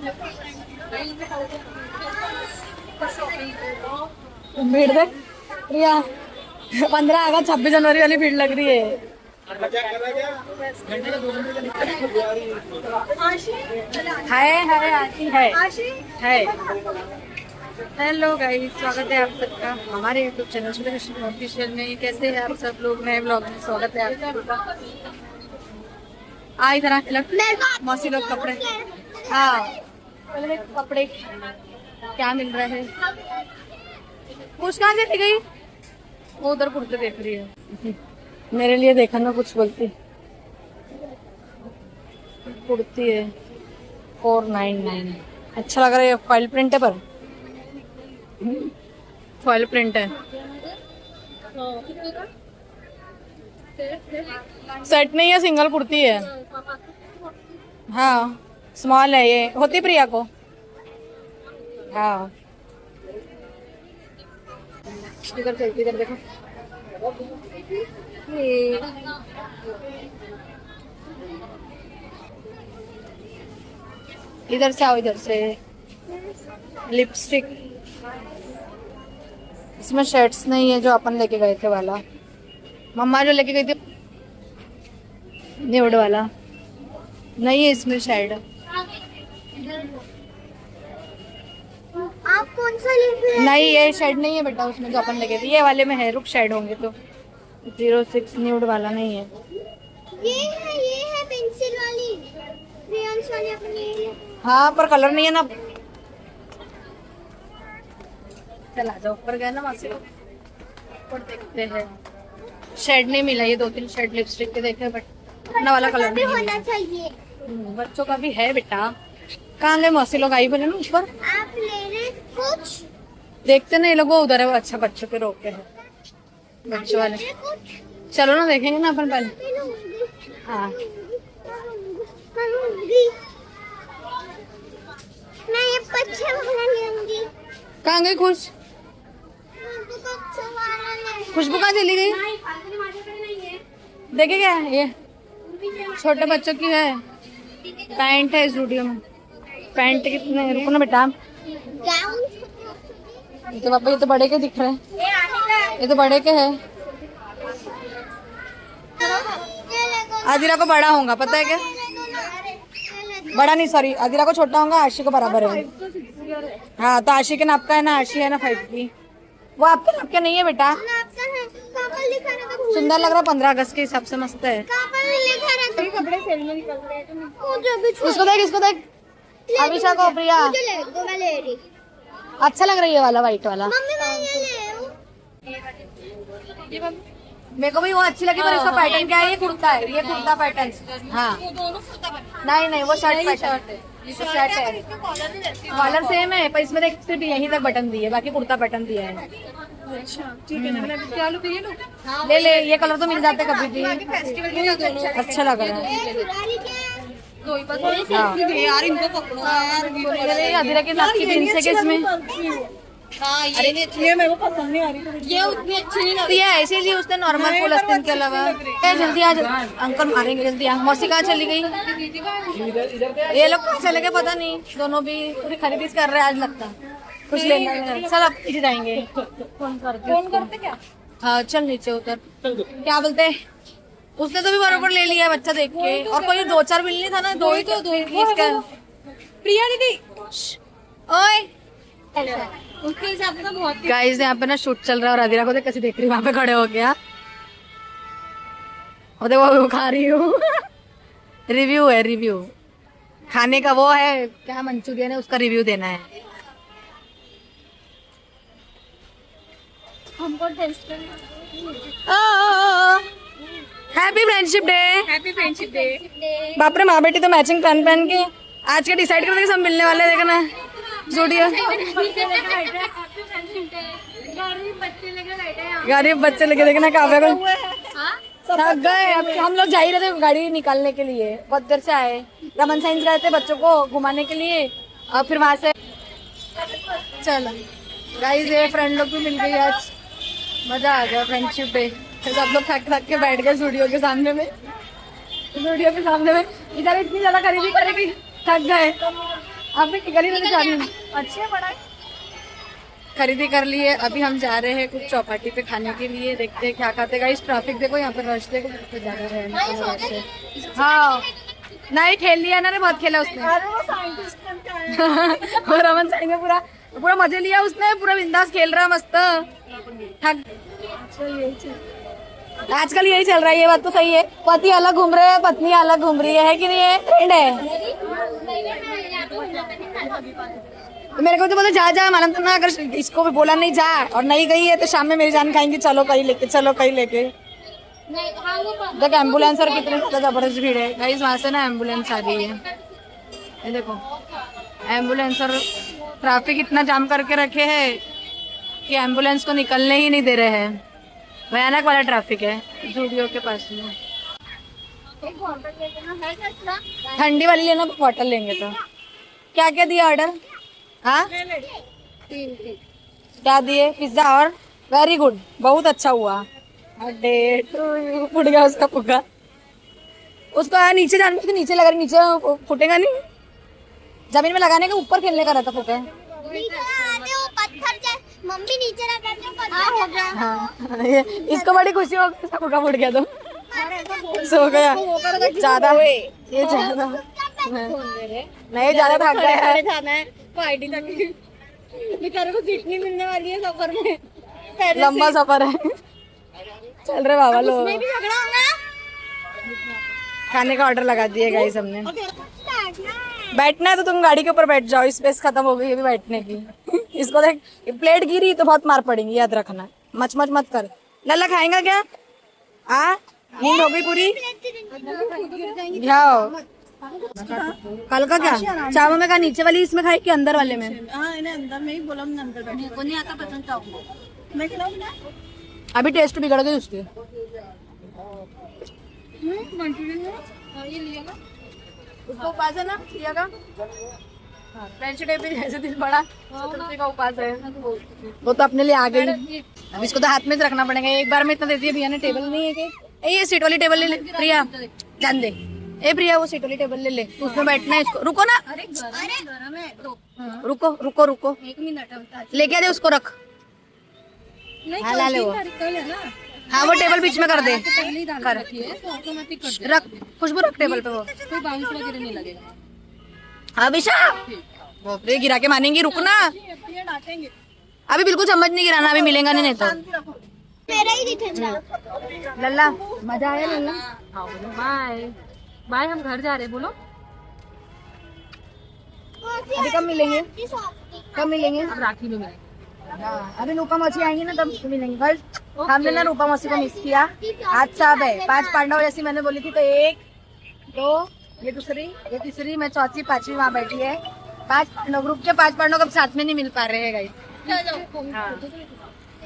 भीड़ देख प्रिया, 15 अगस्त 26 जनवरी वाली भीड़ लग रही है। है। हेलो गाइस, स्वागत है आप सबका हमारे यूट्यूब चैनल ऑफिशियल में। कैसे हैं आप सब लोग? नए ब्लॉग में स्वागत है आप सबका। इधर मौसी लोग कपड़े, हाँ पहले कपड़े क्या मिल रहा है। कुछ कहाँ से गई? वो उधर कुर्ते देख रही है। मेरे लिए देखा ना कुछ बोलती। कुर्ती है 499, अच्छा लग रहा है। फॉइल प्रिंट है, पर फॉइल प्रिंट है। सेट नहीं है, सिंगल कुर्ती है। हाँ स्मॉल है ये, होती प्रिया को। हाँ इधर चलती, इधर देखो। इधर से आओ, इधर से। लिपस्टिक, इसमें शेड्स नहीं है जो अपन लेके गए थे वाला। मम्मा जो लेके गई थी न्यूड वाला नहीं है इसमें शेड। आप कौन सा लेके? नहीं ये शेड नहीं है बेटा उसमें जो अपन लेके थे। ये वाले में है, रुक शेड होंगे तो। 06 न्यूड वाला नहीं है। ये है पेंसिल वाली, क्रेयॉन्स वाली अपनी। हाँ पर कलर नहीं है ना। चला जाओ ऊपर गए ना मासी, ऊपर देखते हैं। शेड नहीं मिला, ये 2-3 शेड लिपस्टिक के देखे बट अपना वाला कलर नहीं होना चाहिए। बच्चों का भी है बेटा। कहाँ गए मौसी लोग? आई बोले ना ऊपर। आप ले रहे कुछ? देखते ना ये लोग, वो उधर है, वो अच्छा बच्चों के रोके हैं, बच्चों वाले। चलो ना देखेंगे ना अपन पहले। हाँ मैं ये पच्छे वाला लूंगी। कहाँ गई खुश? खुशबू कहाँ चली गई? देखे क्या ये छोटे बच्चों की है पैंट है स्टूडियो में। पैंट कितने? रुको ना बेटा, ये तो पापा ये तो बड़े के दिख रहे हैं। ये तो बड़े के है। आदिरा को बड़ा होगा पता है क्या? बड़ा नहीं सॉरी, आदिरा को छोटा होगा, आशी को बराबर है। हाँ तो आशी के नाप का है ना, आशी है ना 5 की। वो आपके नाप का नहीं है बेटा। सुंदर लग रहा, 15 अगस्त के हिसाब से मस्त है। कपड़े सेल में निकल रहे हैं। इसको देख, इसको देख। अभिषा को प्रिया अच्छा लग रही है वाला, व्हाइट वाला। मेरे को भी वो अच्छी लगी, पर इसका पैटर्न क्या है? ये कुर्ता है, ये कुर्ता पैटर्न। हाँ नहीं वो शर्ट पैटर्न है, शर्ट है। कॉलर सेम है पर इसमें देख सिर्फ यहीं तक बटन दिए, बाकी कुर्ता पैटर्न दिया है। अच्छा ठीक है, क्या लो? ले ले, ये कलर तो मिल जाते कभी भी। अच्छा लग रहा है यार। इनको पकड़ो यार। अधीरा के नाक की जींस है इसमें। हाँ ये मेरे को पसंद नहीं आ रही। ये उतनी अच्छी नहीं लग रही है, इसीलिए उसने नॉर्मल फुल आस्तीन के अलावा। जल्दी आ, अंकल मारेंगे, जल्दी आ। मौसी कहाँ चली गई? ये लोग कहाँ चले गए पता नहीं। दोनों भी पूरी खरीदी कर रहे हैं आज, लगता कुछ लेना है। चल अब पीछे जाएंगे। फोन करते क्या? हाँ चल नीचे उतर। क्या बोलते? उसने तो भी बराबर ले लिया बच्चा देख के। और कोई 2-4 बिल नहीं था ना, 2 ही तो। प्रिया दीदी ओए, उसके हिसाब से बहुत। गाइस यहाँ पे ना शूट चल रहा है और अधीरा को कैसे देख रही है वहाँ पे खड़े हो गया। और देखो वो खा रही हूँ। रिव्यू है, रिव्यू खाने का। वो है क्या मंचूरियन है, उसका रिव्यू देना है हमको। Test happy friendship day. Happy friendship day. बाप रे, माँ बेटी तो मैचिंग पहन पहन के आज के डिसाइड कर देंगे सब मिलने वाले। देखना जूडियो गरीब बच्चे लेके देखना काव्या को थक गए। अब हम लोग जा ही रहे थे गाड़ी निकालने के लिए, बहुत देर से आए। रमन साइंस गए थे बच्चों को घुमाने के लिए और फिर वहां से चलो। गाइस ये फ्रेंड लोग भी मिल गई आज, मजा आ गया फ्रेंडशिप डे। फिर सब लोग थक थक के बैठ गए स्टूडियो के सामने में। स्टूडियो के सामने में इधर इतनी ज्यादा खरीदी करेगी, थक गए। आप भी गली में जा रही हूँ। अच्छे बड़ा खरीदी कर ली है। अभी हम जा रहे हैं कुछ चौपाटी पे खाने के लिए, देखते हैं क्या खाते। गाइस ट्रैफिक देखो, यहाँ पे रश देखो, ज्यादा है। हाँ नहीं खेल लिया ना रे, बहुत खेला उसने। और अमन साइड में पूरा पूरा मजे लिया उसने, पूरा बिंदास खेल रहा मस्त। थक आजकल यही चल रहा है, ये बात तो सही है। पति अलग घूम रहे हैं, पत्नी अलग घूम रही है कि नहीं? है ट्रेंड है। तो मेरे को तो बोले जा जा, मालूम तो ना, अगर इसको भी बोला नहीं जा और नहीं गई है तो शाम में मेरी जान खाएंगी, चलो कहीं लेके, चलो कहीं लेके। देख एम्बुलेंस और कितनी ज्यादा जबरदस्त भीड़ है गाइस, वहां से ना एम्बुलेंस आ रही है। ये देखो एम्बुलेंस, और ट्रैफिक इतना जाम करके रखे है कि एम्बुलेंस को निकलने ही नहीं दे रहे हैं। भयानक वाला ट्रैफिक है जूडियो के पास में। ठंडी वाली लेना, बॉटल लेंगे तो। क्या क्या दिया ऑर्डर? हाँ क्या दिए? पिज्जा और वेरी गुड, बहुत अच्छा हुआ। फुट गया उसका पुक्का। उसको नीचे जाने, उसके नीचे लगा, नीचे फुटेगा नहीं। जमीन में लगाने के ऊपर खेलने का रहता पुक्का। मम्मी नीचे हाँ इसको बड़ी खुशी हो गई, पुक्का फुट गया तो सो गया। ज्यादा ये ज्यादा नहीं, ज्यादा थक गया है। जाना है पार्टी तक, बेचारे को सीट नहीं मिलने वाली है सफर में, लंबा सफर है। चल रहे बाबा लोग, खाने का ऑर्डर लगा दिए गाइस हमने। बैठना है तो तुम गाड़ी के ऊपर बैठ जाओ, स्पेस खत्म हो गई अभी बैठने की। इसको देख, प्लेट गिरी तो बहुत मार पड़ेंगी, याद रखना। मच मच मत कर। लल्ला खाएगा क्या? नींद हो गई पूरी? जाओ। कल का क्या चावल में, का नीचे वाली इसमें खाई कि अंदर वाले में? अंदर में ही बोला, अंदर बैठने को नहीं आता पसंद चावल। मैं खिलाऊं ना? अभी टेस्ट बिगड़ गई उसके। उसको उपास है ना प्रिया का, फ्रेंच डे पे जैसे दिल बड़ा तुलसी का उपास है, वो तो अपने लिए आ गई। अब इसको तो हाथ में रखना पड़ेगा। एक बार में इतना दे दिया भैया ने। टेबल नहीं है कि ये सीट वाली टेबल ले ले प्रिया, जान दे। ए प्रिया वो सीट वाली टेबल ले ले, उसमें बैठना है इसको। रुको ना, रुको रुको रुको, 1 मिनट लेके आ दे उसको, रख। हाँ ला ले वो। हाँ वो टेबल बीच में कर दे, कर रख, खुशबू रख टेबल पे, वो कोई बाउंस वगैरह नहीं लगेगा। अभिषा बापरे, गिरा के मानेंगी, रुकना। अभी बिल्कुल चम्मच नहीं गिराना, अभी मिलेगा नहीं तो। मेरा ही दिखेगा। लल्ला मजा आया लल्ला? बाय बाय, हम घर जा रहे हैं, बोलो। अभी कब मिलेंगे? कब मिलेंगे? अब राखी में मिलेंगे। अभी रूपा मौसी आएंगी ना तब मिलेंगे। भाई हमने ना रूपा मौसी को मिस किया। आज सब है 5 पांडव जैसी मैंने बोली थी, तो 1 2 ये दूसरी, ये तीसरी, मैं चौथी, 5वीं वहाँ बैठी है। 5 पांडव, ग्रुप के 5 पांडव कब साथ में नहीं मिल पा रहे हैं गाइस।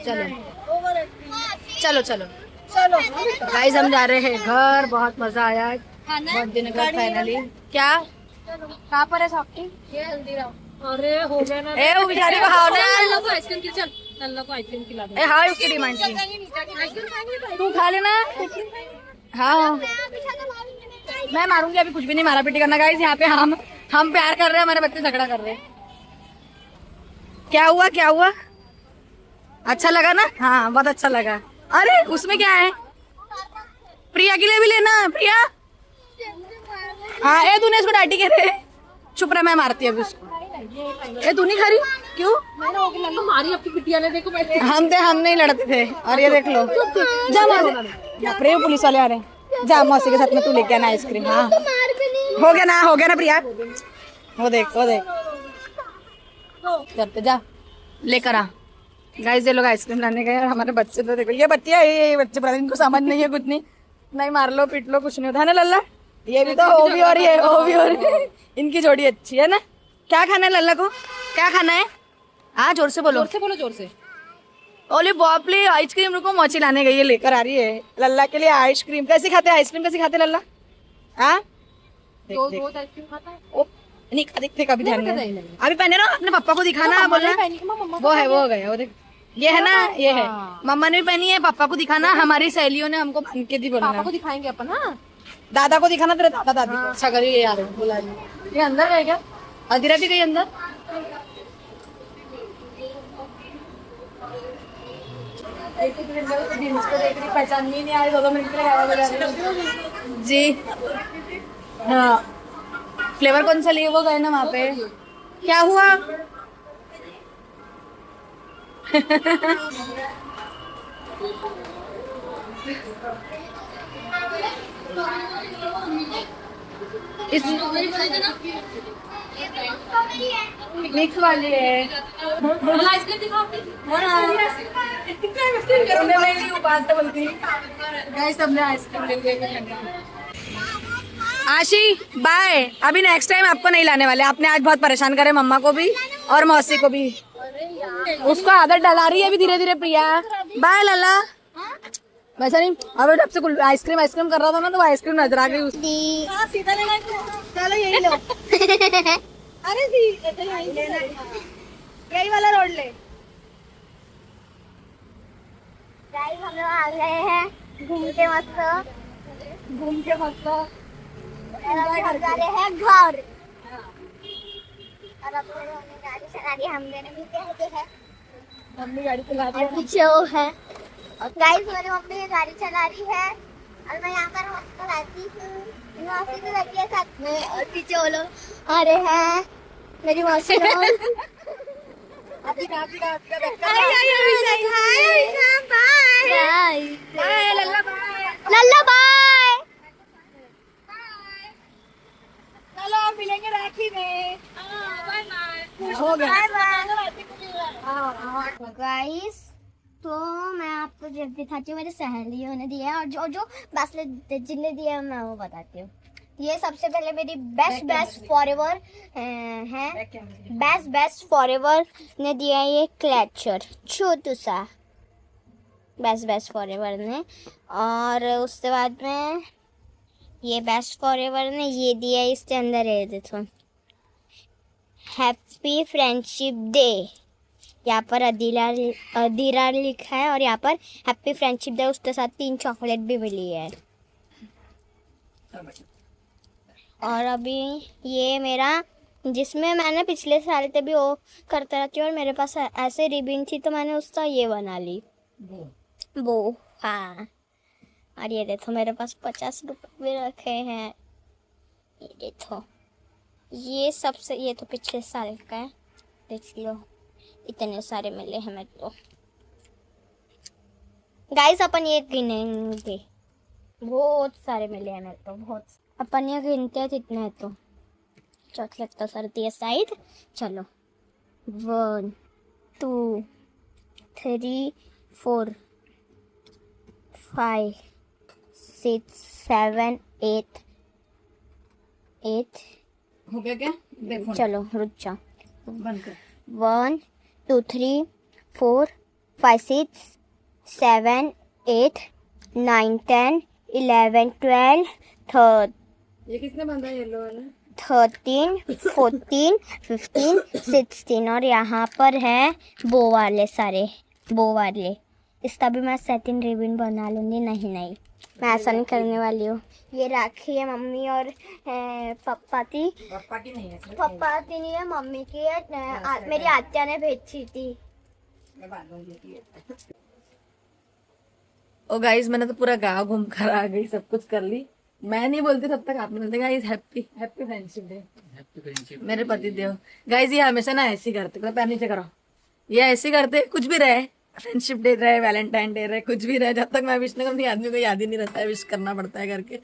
चलो चलो चलो चलो गाइस, हम जा रहे हैं घर। बहुत मजा आया, बहुत दिन बाद फाइनली। क्या कहाँ पर है शॉपिंग? ये हल्दीराम। अरे हो गया ना, ए वो बेचारी को हाव ना, लल्ला को आइसक्रीम खिला, चल लल्ला को आइसक्रीम खिला दे। ए हाँ उसकी डिमांड थी, तू खा लेना। हाँ मैं मारूंगी, अभी कुछ भी नहीं मारा पीटी करना गाइस। यहाँ पे हम प्यार कर रहे हैं, हमारे बच्चे झगड़ा कर रहे हैं। क्या हुआ क्या हुआ? अच्छा लगा ना? हाँ बहुत अच्छा लगा। अरे उसमें क्या है? प्रिया के लिए भी लेना। प्रिया हाँ, ए तूने इसको डांटी के रहे, चुप रहा, मैं मारती अभी उसको। ए तू नहीं खा रही? क्यों? मारी आपकी बिटिया ने, देखो हम नहीं लड़ते थे। और ये देख लो, जा मारो, पुलिस वाले आ रहे हैं। जा मौसी के साथ में तू लेके आना आइसक्रीम। हाँ हो गया ना प्रिया, वो देख करते, जा लेकर आ। गाइस ये लोग आइसक्रीम लाने गए, हमारे बच्चे तो देखो, ये बच्चे ये बच्चे पता इनको समझ नहीं है, कुछ नहीं मार लो पीट लो कुछ नहीं होता है ना लल्ला। ये भी तो हो भी और ये हो भी, और इनकी जोड़ी अच्छी है ना। क्या खाना है लल्ला को? क्या खाना है? हाँ जोर से बोलो, जोर से। ओले बापले, आइसक्रीम रुको, मोची लाने गई है, लेकर आ रही है लल्ला के लिए आइसक्रीम। कैसे खाते आइसक्रीम, कैसे खाते लल्ला? हाँ आइसक्रीम खाता है नहीं, देखते कभी ध्यान नहीं। अभी पहने ना, अपने पापा को दिखाना, बोलना वो है, वो हो गया, वो देख ये है ना, ये है। मम्मा ने भी पहनी है, पापा को दिखाना। हमारी सहेलियों ने हमको पहन के दी, बोलना पापा को दिखाएंगे अपन। हाँ दादा को दिखाना, तेरे दादा दादी को। अच्छा करिए यार, बुला ये अंदर है क्या? अधीरा भी गई अंदर। पहचान नहीं आ रही, 2 मिनट के लिए हवा बजा रही जी। हाँ, फ्लेवर कौन सा लिए वो गए ना वहाँ पे। क्या हुआ? इस मिक्स वाली है। आइसक्रीम दिखाओ। आशी बाय, अभी नेक्स्ट टाइम आपको नहीं लाने वाले। आपने आज बहुत परेशान करे मम्मा को भी और मौसी को भी। उसको आदत डला रही है अभी धीरे धीरे प्रिया। बाय लला। वैसा नहीं, अभी जब से आइसक्रीम आइसक्रीम कर रहा था ना तो आइसक्रीम नजर आ गई उसकी। सीधा लेना, चलो यही लो। अरे यही वाला रोड ले। गाइस हम लोग आ गए हैं घूमते मस्त हम जा रहे हैं घर। और अब उन्होंने गाड़ी चला दी, हम दोनों भी कहते हैं मम्मी गाड़ी चला रही है। पीछे वो है। और गाइस मेरी मम्मी गाड़ी चला रही है और मैं यहाँ पर हॉस्टल आती हूँ। मौसी भी लगी है साथ में और पीछे वो लोग आ रहे हैं मेरी मौसी लोग। लल्ला बाय। चलो मिलेंगे राखी में। हो गया। गाइस तो मैं आपको जब दिखाती हूँ मेरे सहेलियों ने दिया है और जो जो ब्रेसलेट जिनने दिया है मैं वो बताती हूँ। ये सबसे पहले मेरी बेस्ट फॉरएवर है। बेस्ट फॉरएवर ने दिया है ये क्लचर छोटू सा बेस्ट फॉरएवर ने। और उसके बाद में ये बेस्ट फॉरएवर ने ये दिया है, इसके अंदर है देखो हैप्पी फ्रेंडशिप डे। यहाँ पर अधीरा लिखा है और यहाँ पर हैप्पी फ्रेंडशिप डे। उसके साथ 3 चॉकलेट भी मिली है। और अभी ये मेरा जिसमें मैंने पिछले साल से भी वो करते रहती हूँ और मेरे पास ऐसे रिबिन थी तो मैंने उसका ये बना ली वो। हाँ, और ये देखो मेरे पास 50 रुपये भी रखे हैं। ये देखो ये सबसे, ये तो पिछले साल का है, देख लो इतने सारे मिले हमें। तो गाइस अपन ये गिनेंगे, बहुत सारे मिले हमें तो बहुत। अपन ये गिनते हैं कितने हैं तो चॉकलेट तो सर दिए साइड। चलो 1 2 3 4 5 6 7 8 हो गया क्या? देखो चलो रुक जाओ। बंद कर। 1 2 3 4 5 6 7 8 9 10 11 12 13 ये किसने बांधा येलो वाला? 13 14 15 16 और यहाँ पर है बो वाले, सारे बो वाले। इसका भी मैं सेटिंग रिबन बना लूँगी। नहीं मैं ऐसा नहीं करने वाली हूँ। ये राखी है मम्मी और पापा की नहीं है, पापा की नहीं है, मम्मी की है। मेरी आत्या ने भेजी थी। ओ गाइस मैंने तो पूरा गाँव घूम कर आ गई, सब कुछ कर ली। मैं नहीं बोलती तब तक आपने बोलते guys happy friendship day. Happy friendship मेरे पति देव। गाइस ये हमेशा ना ऐसे ही करते, पैर नीचे करो। ये ऐसे करते, कुछ भी रहे, फ्रेंडशिप डे रहे, वैलेंटाइन डे रहे, कुछ भी रहे, जब तक मैं विश नहीं करती आदमी को याद ही नहीं रहता है विश करना पड़ता है करके।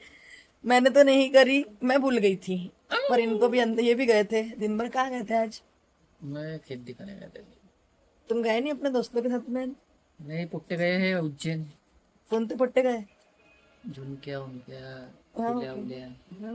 मैंने तो नहीं करी, मैं भूल गई थी। पर इनको भी अंदर, ये भी गए थे दिन भर। कहाँ गए थे आज? मैं खेत दिखाने गया था। तुम गए नहीं अपने दोस्तों के साथ में? नहीं, पुट्टे गए हैं उज्जैन। कौन तो पट्टे गए? झुमकिया उनकिया हाँ, उलिया उलिया। हाँ,